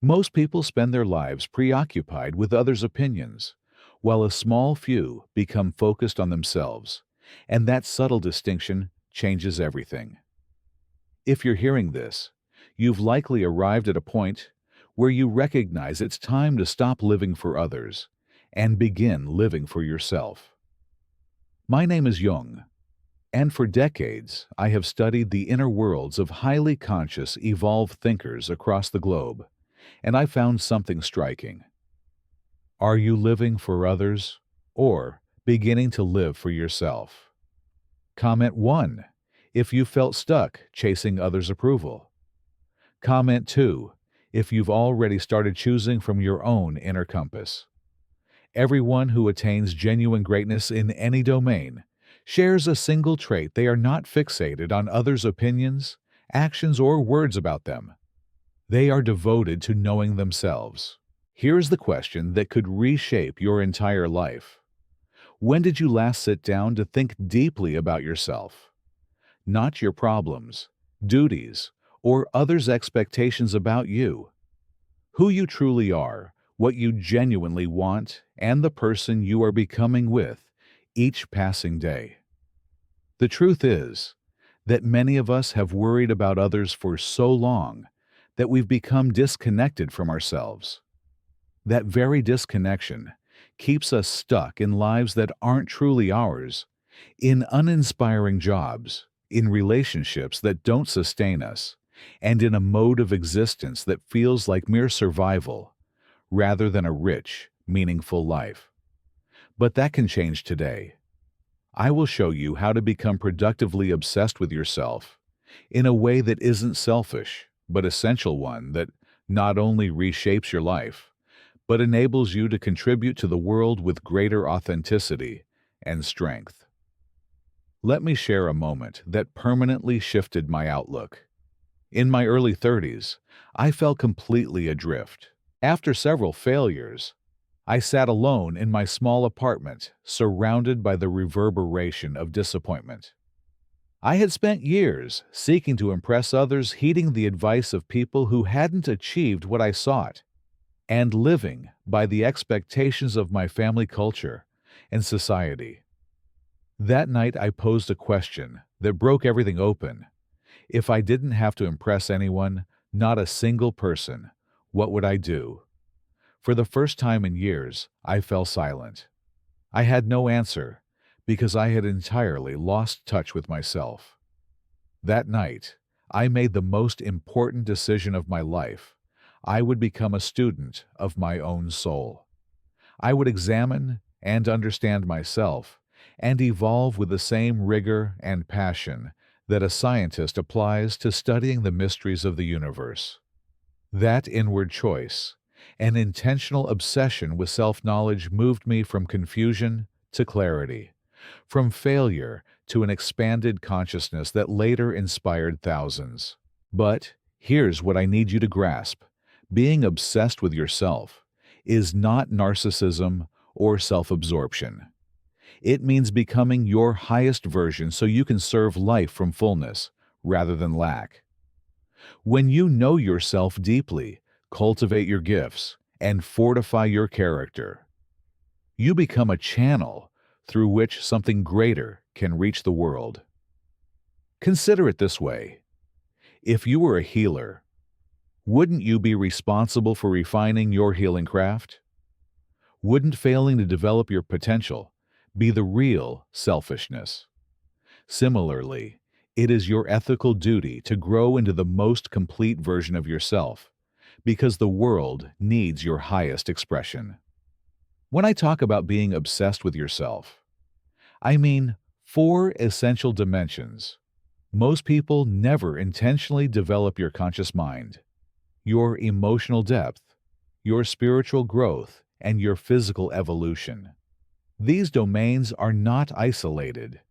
Most people spend their lives preoccupied with others' opinions, while a small few become focused on themselves, and that subtle distinction changes everything. If you're hearing this, you've likely arrived at a point where you recognize it's time to stop living for others and begin living for yourself. My name is Jung, and for decades I have studied the inner worlds of highly conscious, evolved thinkers across the globe, and I found something striking. Are you living for others or beginning to live for yourself? Comment 1 if you felt stuck chasing others' approval. Comment 2 if you've already started choosing from your own inner compass. Everyone who attains genuine greatness in any domain shares a single trait: they are not fixated on others' opinions, actions, or words about them. They are devoted to knowing themselves. Here's the question that could reshape your entire life. When did you last sit down to think deeply about yourself? Not your problems, duties, or others' expectations about you. Who you truly are, what you genuinely want, and the person you are becoming with each passing day. The truth is that many of us have worried about others for so long that we've become disconnected from ourselves. That very disconnection keeps us stuck in lives that aren't truly ours, in uninspiring jobs, in relationships that don't sustain us, and in a mode of existence that feels like mere survival rather than a rich, meaningful life. But that can change today. I will show you how to become productively obsessed with yourself in a way that isn't selfish, but essential one that not only reshapes your life, but enables you to contribute to the world with greater authenticity and strength. Let me share a moment that permanently shifted my outlook. In my early 30s, I felt completely adrift. After several failures, I sat alone in my small apartment, surrounded by the reverberation of disappointment. I had spent years seeking to impress others, heeding the advice of people who hadn't achieved what I sought, and living by the expectations of my family culture and society. That night I posed a question that broke everything open. If I didn't have to impress anyone, not a single person, what would I do? For the first time in years, I fell silent. I had no answer because I had entirely lost touch with myself. That night, I made the most important decision of my life. I would become a student of my own soul. I would examine and understand myself and evolve with the same rigor and passion that a scientist applies to studying the mysteries of the universe. That inward choice, an intentional obsession with self-knowledge, moved me from confusion to clarity, from failure to an expanded consciousness that later inspired thousands. But here's what I need you to grasp. Being obsessed with yourself is not narcissism or self-absorption. It means becoming your highest version so you can serve life from fullness rather than lack. When you know yourself deeply, cultivate your gifts, and fortify your character, you become a channel through which something greater can reach the world. Consider it this way. If you were a healer, wouldn't you be responsible for refining your healing craft? Wouldn't failing to develop your potential be the real selfishness? Similarly, it is your ethical duty to grow into the most complete version of yourself, because the world needs your highest expression. When I talk about being obsessed with yourself, I mean 4 essential dimensions. Most people never intentionally develop your conscious mind, your emotional depth, your spiritual growth, and your physical evolution. These domains are not isolated.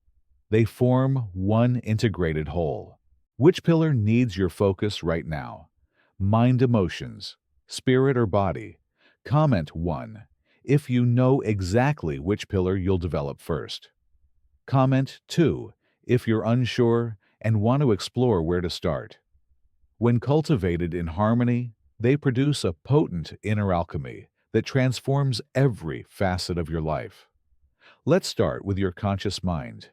They form one integrated whole. Which pillar needs your focus right now? Mind, emotions, spirit, or body? Comment 1 if you know exactly which pillar you'll develop first. Comment 2 if you're unsure and want to explore where to start. When cultivated in harmony, They produce a potent inner alchemy that transforms every facet of your life. Let's start with your conscious mind.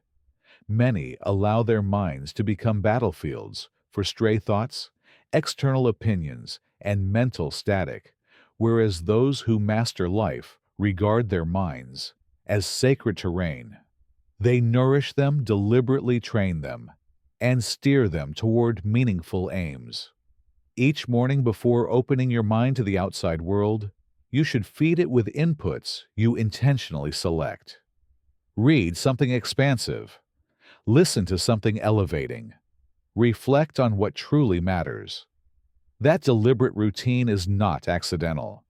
Many allow their minds to become battlefields for stray thoughts, external opinions, and mental static, whereas those who master life regard their minds as sacred terrain. They nourish them, deliberately train them, and steer them toward meaningful aims. Each morning before opening your mind to the outside world, you should feed it with inputs you intentionally select. Read something expansive. Listen to something elevating. Reflect on what truly matters. That deliberate routine is not accidental.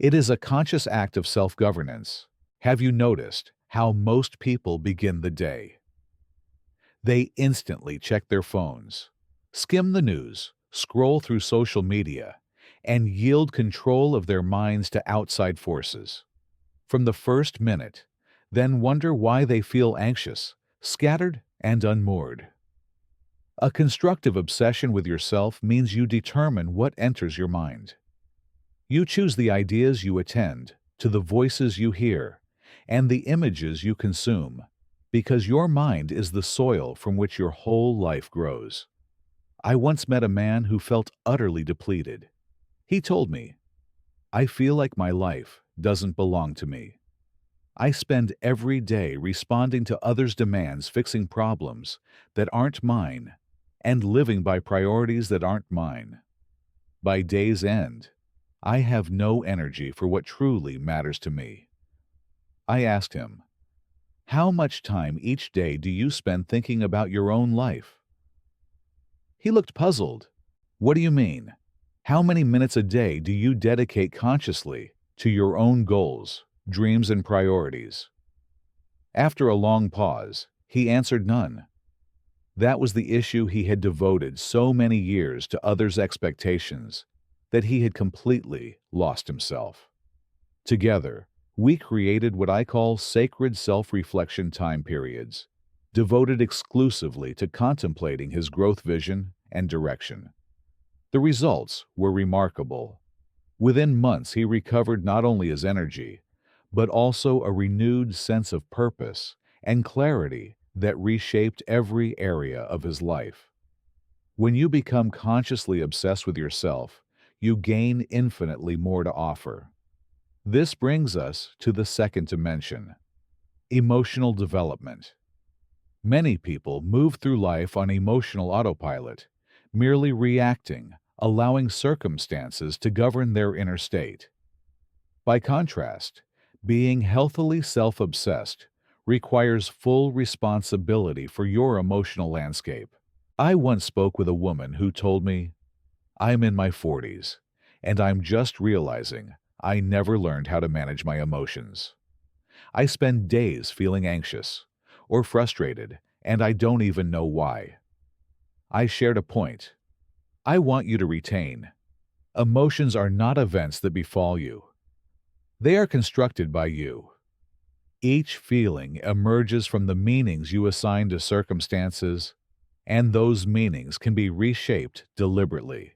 It is a conscious act of self-governance. Have you noticed how most people begin the day? They instantly check their phones, skim the news, scroll through social media, and yield control of their minds to outside forces. From the first minute, then wonder why they feel anxious, scattered, and unmoored. A constructive obsession with yourself means you determine what enters your mind. You choose the ideas you attend to the voices you hear and the images you consume, because your mind is the soil from which your whole life grows. I once met a man who felt utterly depleted. He told me, "I feel like my life doesn't belong to me. I spend every day responding to others' demands, fixing problems that aren't mine, and living by priorities that aren't mine. By day's end, I have no energy for what truly matters to me." I asked him, "How much time each day do you spend thinking about your own life?" He looked puzzled. "What do you mean? How many minutes a day do you dedicate consciously to your own goals, dreams, and priorities?" After a long pause, he answered none. That was the issue. He had devoted so many years to others' expectations that he had completely lost himself. Together, we created what I call sacred self-reflection time periods, devoted exclusively to contemplating his growth vision and direction. The results were remarkable. Within months, he recovered not only his energy, but also a renewed sense of purpose and clarity that reshaped every area of his life. When you become consciously obsessed with yourself, you gain infinitely more to offer. This brings us to the second dimension, emotional development. Many people move through life on emotional autopilot, merely reacting, allowing circumstances to govern their inner state. By contrast, being healthily self-obsessed requires full responsibility for your emotional landscape. I once spoke with a woman who told me, "I'm in my 40s, and I'm just realizing I never learned how to manage my emotions. I spend days feeling anxious or frustrated, and I don't even know why." I shared a point I want you to retain. Emotions are not events that befall you. They are constructed by you. Each feeling emerges from the meanings you assign to circumstances, and those meanings can be reshaped deliberately.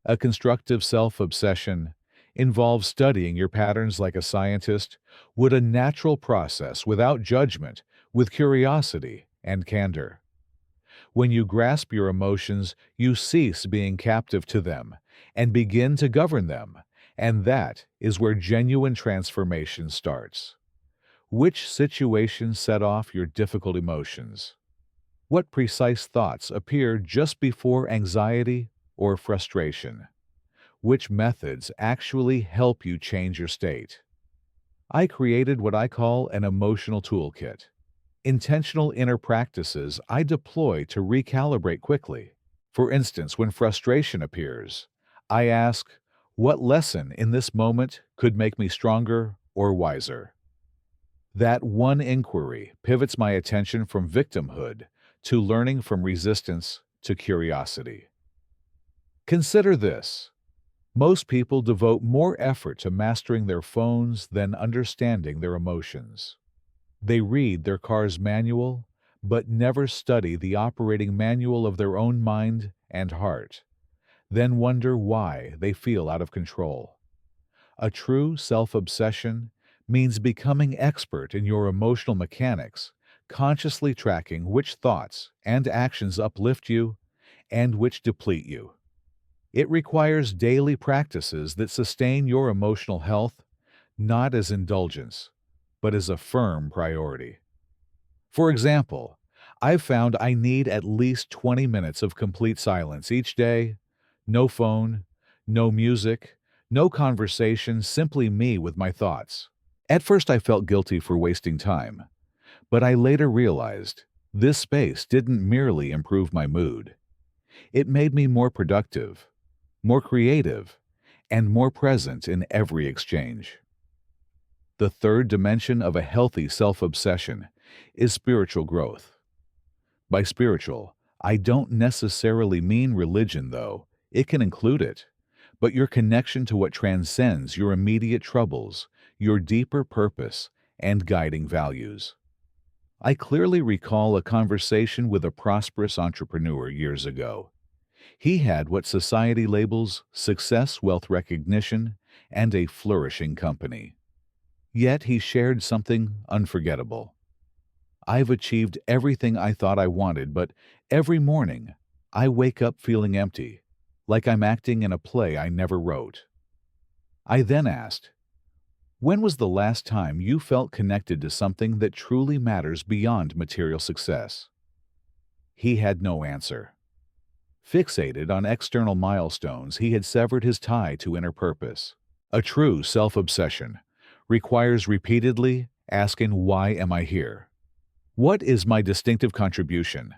A constructive self-obsession involves studying your patterns like a scientist would, a natural process without judgment, with curiosity and candor. When you grasp your emotions, you cease being captive to them and begin to govern them, and that is where genuine transformation starts. Which situations set off your difficult emotions? What precise thoughts appear just before anxiety or frustration? Which methods actually help you change your state? I created what I call an emotional toolkit. Intentional inner practices I deploy to recalibrate quickly. For instance, when frustration appears, I ask, what lesson in this moment could make me stronger or wiser? That one inquiry pivots my attention from victimhood to learning, from resistance to curiosity. Consider this. Most people devote more effort to mastering their phones than understanding their emotions. They read their car's manual, but never study the operating manual of their own mind and heart. then wonder why they feel out of control. A true self-obsession means becoming expert in your emotional mechanics, consciously tracking which thoughts and actions uplift you and which deplete you. It requires daily practices that sustain your emotional health, not as indulgence, but as a firm priority. For example, I've found I need at least 20 minutes of complete silence each day. No phone, no music, no conversation, simply me with my thoughts. At first, I felt guilty for wasting time, but I later realized this space didn't merely improve my mood. It made me more productive, more creative, and more present in every exchange. The third dimension of a healthy self-obsession is spiritual growth. By spiritual, I don't necessarily mean religion, though. It can include it. But your connection to what transcends your immediate troubles, your deeper purpose, and guiding values. I clearly recall a conversation with a prosperous entrepreneur years ago. He had what society labels success, wealth recognition, and a flourishing company. Yet he shared something unforgettable. I've achieved everything I thought I wanted, but every morning I wake up feeling empty, like I'm acting in a play I never wrote. I then asked, when was the last time you felt connected to something that truly matters beyond material success? He had no answer. Fixated on external milestones, he had severed his tie to inner purpose. A true self-obsession requires repeatedly asking, why am I here? What is my distinctive contribution?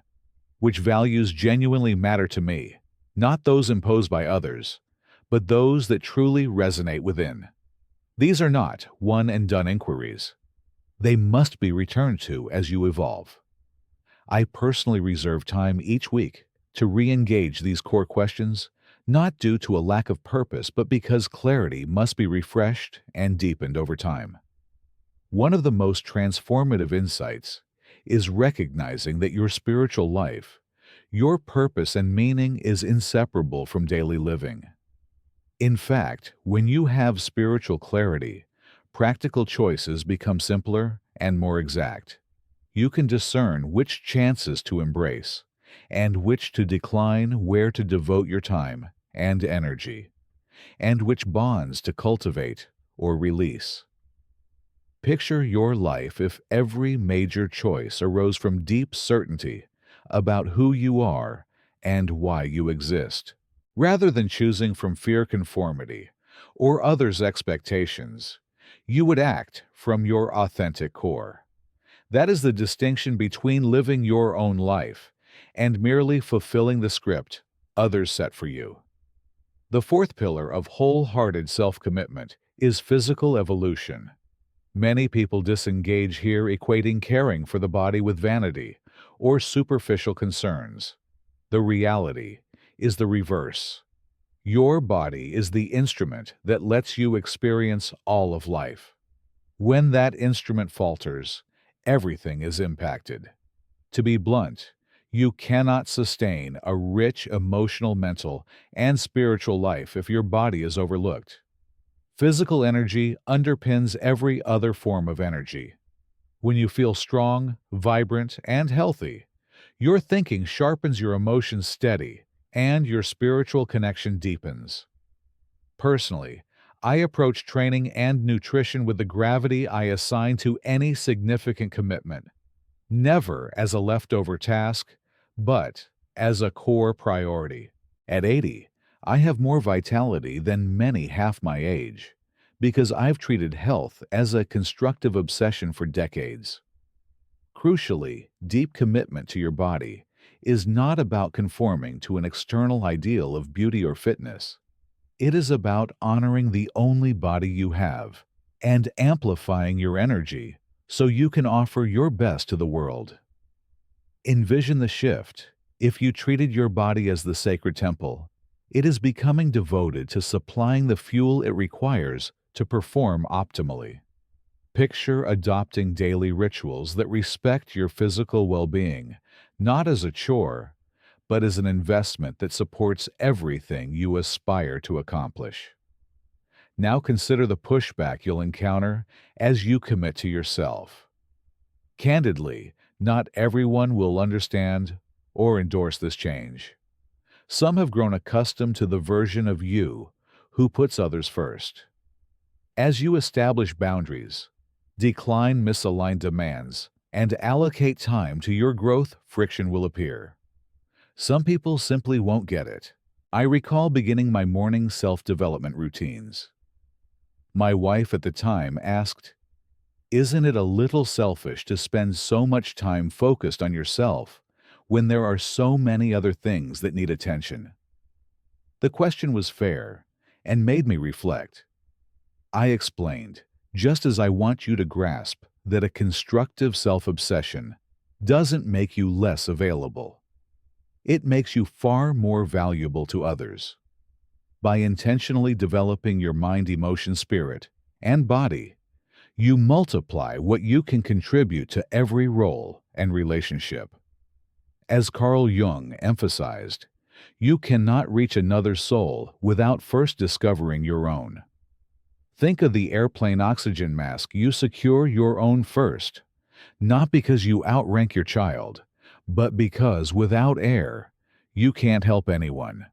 Which values genuinely matter to me, not those imposed by others, but those that truly resonate within. These are not one-and-done inquiries. They must be returned to as you evolve. I personally reserve time each week to re-engage these core questions, not due to a lack of purpose, but because clarity must be refreshed and deepened over time. One of the most transformative insights is recognizing that your spiritual life, your purpose and meaning is inseparable from daily living. In fact, when you have spiritual clarity, practical choices become simpler and more exact. You can discern which chances to embrace and which to decline, where to devote your time and energy, and which bonds to cultivate or release. Picture your life if every major choice arose from deep certainty about who you are and why you exist. Rather than choosing from fear conformity or others' expectations, you would act from your authentic core. That is the distinction between living your own life and merely fulfilling the script others set for you. The fourth pillar of wholehearted self-commitment is physical evolution. Many people disengage here, equating caring for the body with vanity or superficial concerns. The reality is the reverse. Your body is the instrument that lets you experience all of life. When that instrument falters, everything is impacted. To be blunt, you cannot sustain a rich emotional, mental, and spiritual life if your body is overlooked. Physical energy underpins every other form of energy. When you feel strong, vibrant, and healthy, your thinking sharpens, your emotions steady, and your spiritual connection deepens. Personally, I approach training and nutrition with the gravity I assign to any significant commitment, never as a leftover task, but as a core priority. At 80, I have more vitality than many half my age, because I've treated health as a constructive obsession for decades. Crucially, deep commitment to your body is not about conforming to an external ideal of beauty or fitness. It is about honoring the only body you have and amplifying your energy so you can offer your best to the world. Envision the shift. If you treated your body as the sacred temple, it is becoming devoted to supplying the fuel it requires to perform optimally. Picture adopting daily rituals that respect your physical well-being, not as a chore, but as an investment that supports everything you aspire to accomplish. Now consider the pushback you'll encounter as you commit to yourself. Candidly, not everyone will understand or endorse this change. Some have grown accustomed to the version of you who puts others first. As you establish boundaries, decline misaligned demands, and allocate time to your growth, friction will appear. Some people simply won't get it. I recall beginning my morning self-development routines. My wife at the time asked, "Isn't it a little selfish to spend so much time focused on yourself when there are so many other things that need attention?" The question was fair and made me reflect. I explained, just as I want you to grasp that a constructive self-obsession doesn't make you less available. It makes you far more valuable to others. By intentionally developing your mind, emotion, spirit, and body, you multiply what you can contribute to every role and relationship. As Carl Jung emphasized, you cannot reach another soul without first discovering your own. Think of the airplane oxygen mask. You secure your own first, not because you outrank your child, but because without air, you can't help anyone.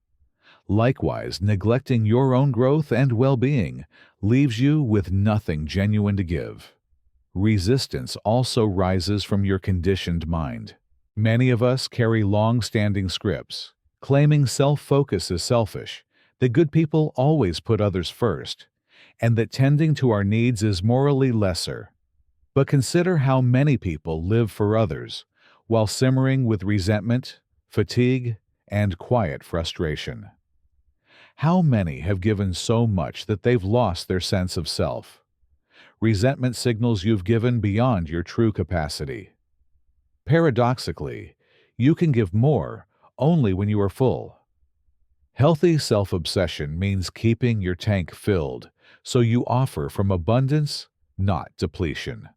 Likewise, neglecting your own growth and well-being leaves you with nothing genuine to give. Resistance also rises from your conditioned mind. Many of us carry long-standing scripts, claiming self-focus is selfish, that good people always put others first, and that tending to our needs is morally lesser. But consider how many people live for others, while simmering with resentment, fatigue, and quiet frustration. How many have given so much that they've lost their sense of self? Resentment signals you've given beyond your true capacity. Paradoxically, you can give more only when you are full. Healthy self-obsession means keeping your tank filled so you offer from abundance, not depletion.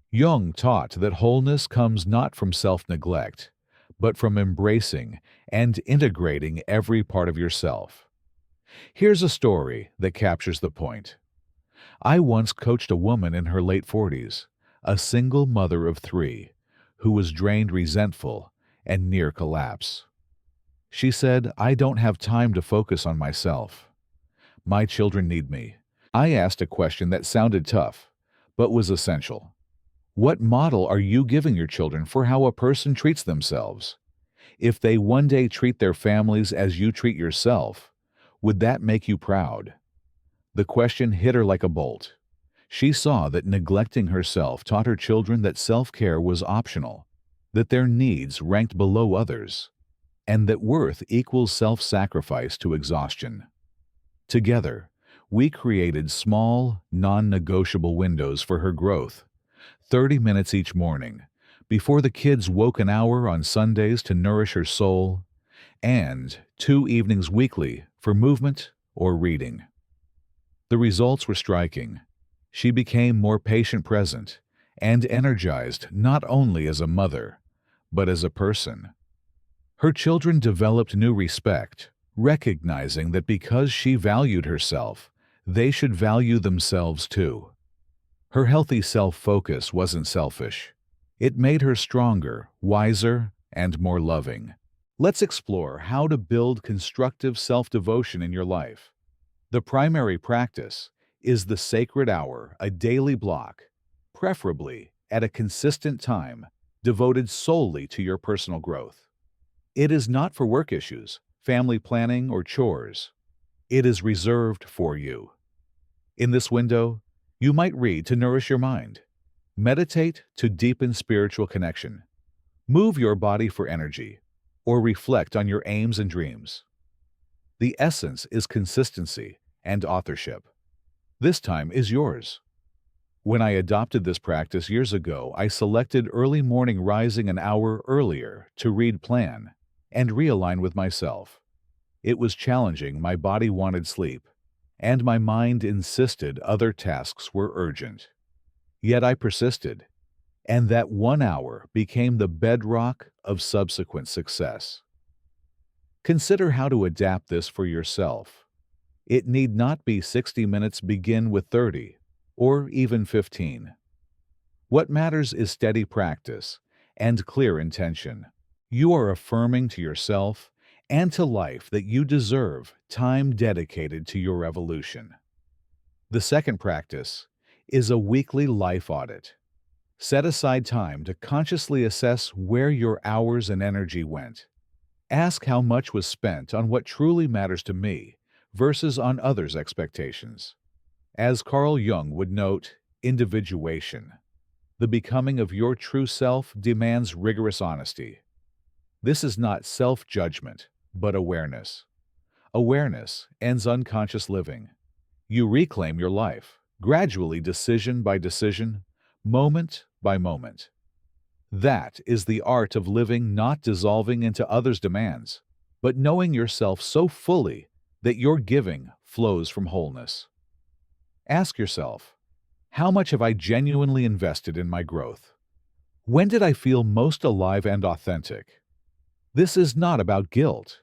Jung taught that wholeness comes not from self-neglect, but from embracing and integrating every part of yourself. Here's a story that captures the point. I once coached a woman in her late 40s, a single mother of 3, who was drained, resentful, and near collapse. She said, "I don't have time to focus on myself. My children need me." I asked a question that sounded tough, but was essential. What model are you giving your children for how a person treats themselves? If they one day treat their families as you treat yourself, would that make you proud? The question hit her like a bolt. She saw that neglecting herself taught her children that self-care was optional, that their needs ranked below others, and that worth equals self-sacrifice to exhaustion. Together, we created small, non-negotiable windows for her growth, 30 minutes each morning, before the kids woke, an hour on Sundays to nourish her soul, and 2 evenings weekly for movement or reading. The results were striking. She became more patient, present, and energized not only as a mother, but as a person. Her children developed new respect, recognizing that because she valued herself, they should value themselves too. Her healthy self-focus wasn't selfish. It made her stronger, wiser, and more loving. Let's explore how to build constructive self-devotion in your life. The primary practice is the sacred hour, a daily block, preferably at a consistent time, devoted solely to your personal growth. It is not for work issues, family planning, or chores. It is reserved for you. In this window, you might read to nourish your mind, meditate to deepen spiritual connection, move your body for energy, or reflect on your aims and dreams. The essence is consistency and authorship. This time is yours. When I adopted this practice years ago, I selected early morning, rising an hour earlier to read, plan, and realign with myself. It was challenging. My body wanted sleep, and my mind insisted other tasks were urgent. Yet I persisted, and that 1 hour became the bedrock of subsequent success. Consider how to adapt this for yourself. It need not be 60 minutes, begin with 30, or even 15. What matters is steady practice and clear intention. You are affirming to yourself and to life that you deserve time dedicated to your evolution. The second practice is a weekly life audit. Set aside time to consciously assess where your hours and energy went. Ask how much was spent on what truly matters to me versus on others' expectations. As Carl Jung would note, individuation. The becoming of your true self demands rigorous honesty. This is not self-judgment, but awareness. Awareness ends unconscious living. You reclaim your life, gradually, decision by decision, moment by moment. That is the art of living, not dissolving into others' demands, but knowing yourself so fully that your giving flows from wholeness. Ask yourself, how much have I genuinely invested in my growth? When did I feel most alive and authentic? This is not about guilt.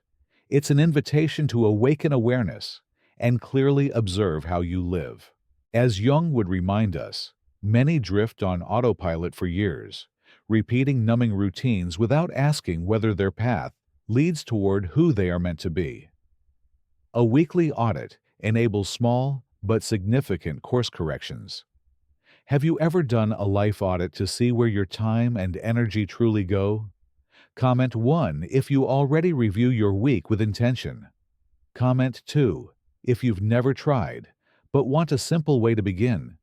It's an invitation to awaken awareness and clearly observe how you live. As Jung would remind us, many drift on autopilot for years, repeating numbing routines without asking whether their path leads toward who they are meant to be. A weekly audit enables small but significant course corrections. Have you ever done a life audit to see where your time and energy truly go? Comment 1 if you already review your week with intention. Comment 2 if you've never tried, but want a simple way to begin.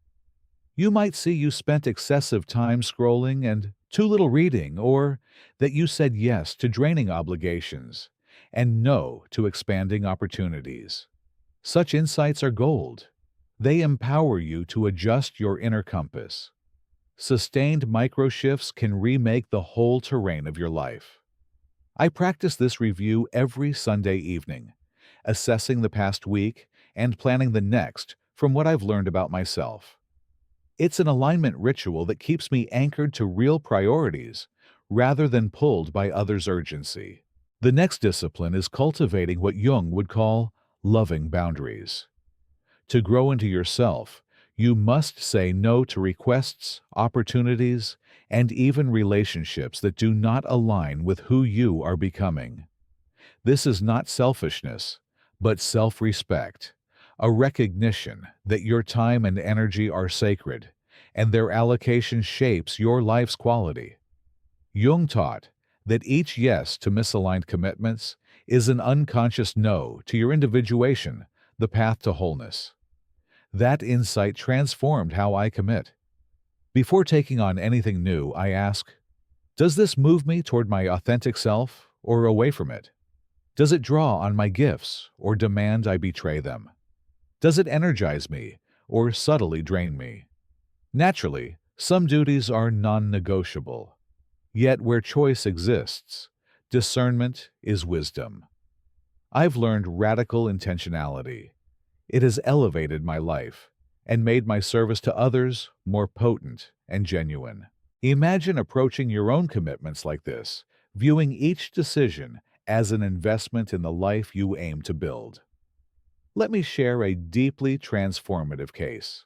You might see you spent excessive time scrolling and too little reading, or that you said yes to draining obligations and no to expanding opportunities. Such insights are gold. They empower you to adjust your inner compass. Sustained micro-shifts can remake the whole terrain of your life. I practice this review every Sunday evening, assessing the past week and planning the next from what I've learned about myself. It's an alignment ritual that keeps me anchored to real priorities rather than pulled by others' urgency. The next discipline is cultivating what Jung would call loving boundaries. To grow into yourself, you must say no to requests, opportunities, and even relationships that do not align with who you are becoming. This is not selfishness, but self-respect, a recognition that your time and energy are sacred, and their allocation shapes your life's quality. Jung taught that each yes to misaligned commitments is an unconscious no to your individuation, the path to wholeness. That insight transformed how I commit. Before taking on anything new, I ask, does this move me toward my authentic self or away from it? Does it draw on my gifts or demand I betray them? Does it energize me or subtly drain me? Naturally, some duties are non-negotiable. Yet where choice exists, discernment is wisdom. I've learned radical intentionality. It has elevated my life and made my service to others more potent and genuine. Imagine approaching your own commitments like this, viewing each decision as an investment in the life you aim to build. Let me share a deeply transformative case.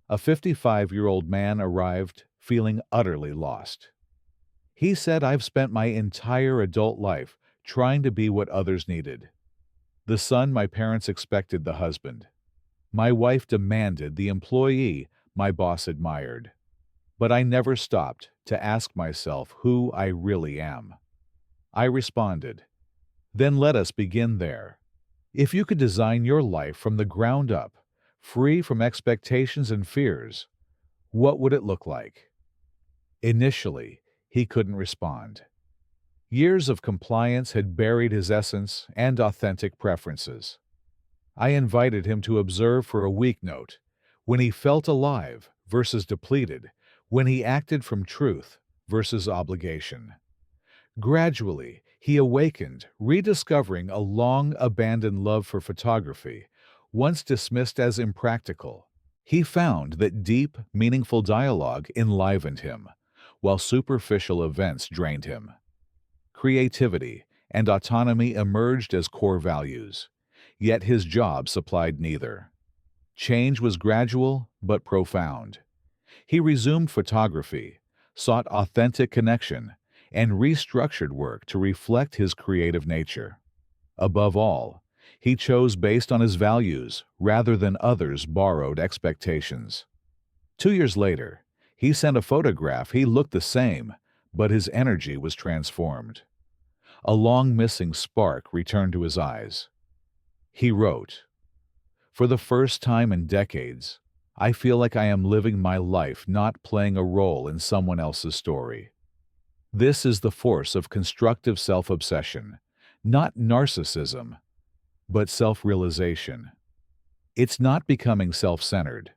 A 55-year-old man arrived feeling utterly lost. He said, "I've spent my entire adult life trying to be what others needed. The son my parents expected, the husband. My wife demanded, the employee my boss admired. But I never stopped to ask myself who I really am." I responded, "Then let us begin there. If you could design your life from the ground up, free from expectations and fears, what would it look like?" Initially, he couldn't respond. Years of compliance had buried his essence and authentic preferences. I invited him to observe for a week. Note when he felt alive versus depleted, when he acted from truth versus obligation. Gradually, he awakened, rediscovering a long-abandoned love for photography, once dismissed as impractical. He found that deep, meaningful dialogue enlivened him, while superficial events drained him. Creativity and autonomy emerged as core values. Yet his job supplied neither. Change was gradual but profound. He resumed photography, sought authentic connection, and restructured work to reflect his creative nature. Above all, he chose based on his values rather than others' borrowed expectations. 2 years later, he sent a photograph. He looked the same, but his energy was transformed. A long-missing spark returned to his eyes. He wrote, "For the first time in decades, I feel like I am living my life, not playing a role in someone else's story." This is the force of constructive self-obsession, not narcissism, but self-realization. It's not becoming self-centered.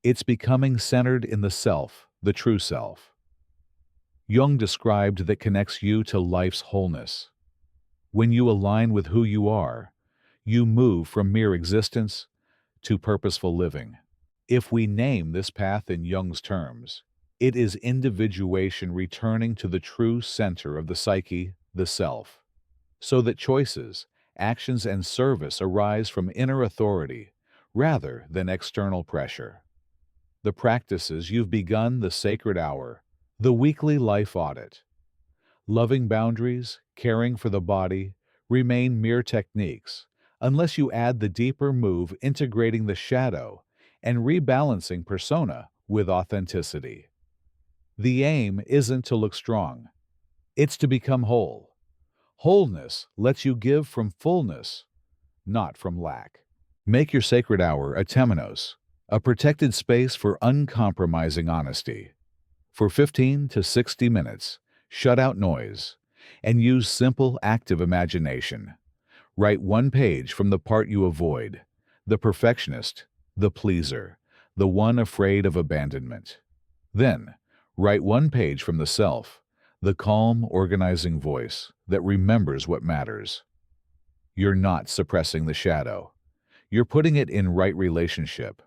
It's becoming centered in the self, the true self. Jung described that connects you to life's wholeness. When you align with who you are, you move from mere existence to purposeful living. If we name this path in Jung's terms, it is individuation returning to the true center of the psyche, the self, so that choices, actions, and service arise from inner authority rather than external pressure. The practices you've begun: the sacred hour, the weekly life audit, loving boundaries, caring for the body, remain mere techniques unless you add the deeper move, integrating the shadow and rebalancing persona with authenticity. The aim isn't to look strong, it's to become whole. Wholeness lets you give from fullness, not from lack. Make your sacred hour a temenos, a protected space for uncompromising honesty. For 15 to 60 minutes, shut out noise and use simple, active imagination. Write one page from the part you avoid, the perfectionist, the pleaser, the one afraid of abandonment. Then, write one page from the self, the calm, organizing voice that remembers what matters. You're not suppressing the shadow. You're putting it in right relationship.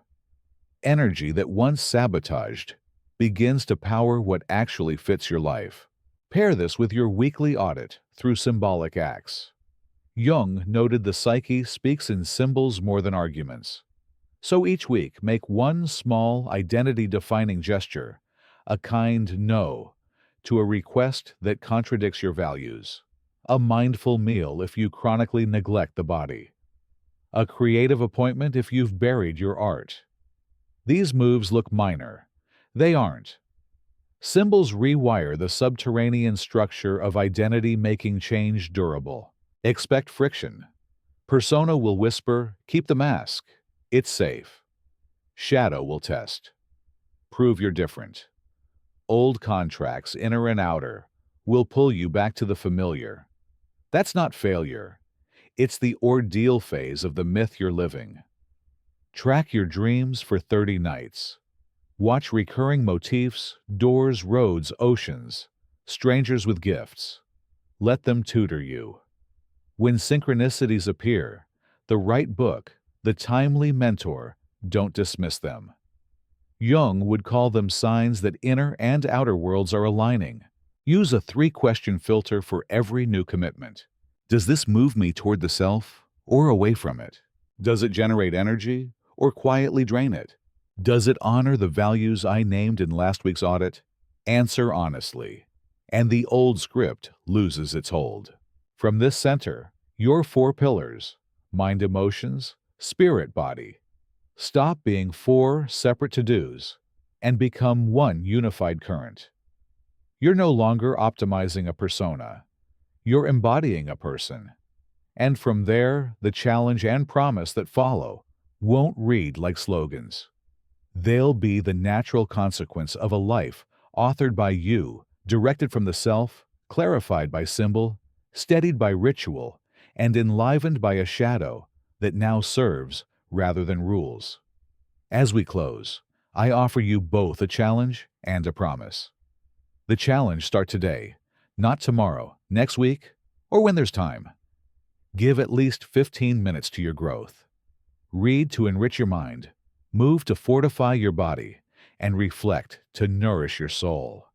Energy that once sabotaged begins to power what actually fits your life. Pair this with your weekly audit through symbolic acts. Jung noted the psyche speaks in symbols more than arguments. So each week, make one small, identity-defining gesture, a kind no to a request that contradicts your values, a mindful meal if you chronically neglect the body, a creative appointment if you've buried your art. These moves look minor. They aren't. Symbols rewire the subterranean structure of identity, making change durable. Expect friction. Persona will whisper, "Keep the mask. It's safe." Shadow will test. "Prove you're different." Old contracts, inner and outer, will pull you back to the familiar. That's not failure. It's the ordeal phase of the myth you're living. Track your dreams for 30 nights. Watch recurring motifs: doors, roads, oceans, strangers with gifts. Let them tutor you. When synchronicities appear, the right book, the timely mentor, don't dismiss them. Jung would call them signs that inner and outer worlds are aligning. Use a 3-question filter for every new commitment. Does this move me toward the self or away from it? Does it generate energy or quietly drain it? Does it honor the values I named in last week's audit? Answer honestly, and the old script loses its hold. From this center, your 4 pillars: mind, emotions, spirit, body, stop being 4 separate to-dos and become one unified current. You're no longer optimizing a persona. You're embodying a person. And from there, the challenge and promise that follow won't read like slogans. They'll be the natural consequence of a life authored by you, directed from the self, clarified by symbol, steadied by ritual, and enlivened by a shadow that now serves rather than rules. As we close, I offer you both a challenge and a promise. The challenge: start today, not tomorrow, next week, or when there's time. Give at least 15 minutes to your growth. Read to enrich your mind, move to fortify your body, and reflect to nourish your soul.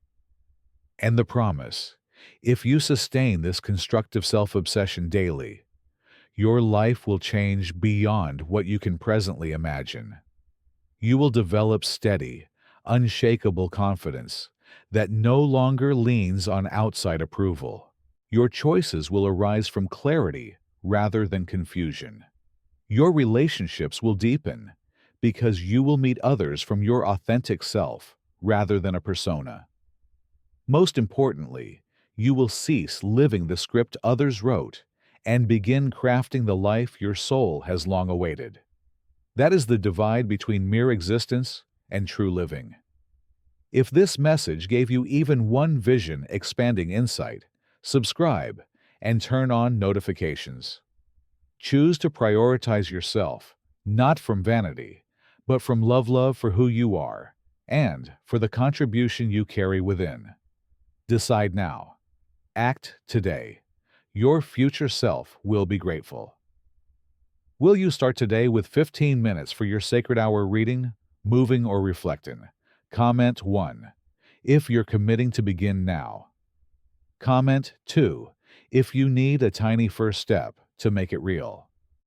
And the promise: If you sustain this constructive self-obsession daily, your life will change beyond what you can presently imagine. You will develop steady, unshakable confidence that no longer leans on outside approval. Your choices will arise from clarity rather than confusion. Your relationships will deepen because you will meet others from your authentic self rather than a persona. Most importantly, you will cease living the script others wrote and begin crafting the life your soul has long awaited. That is the divide between mere existence and true living. If this message gave you even one vision expanding insight, subscribe and turn on notifications. Choose to prioritize yourself, not from vanity, but from love for who you are and for the contribution you carry within. Decide now. Act today. Your future self will be grateful. Will you start today with 15 minutes for your sacred hour reading, moving, or reflecting? Comment 1, if you're committing to begin now. Comment 2, if you need a tiny first step to make it real.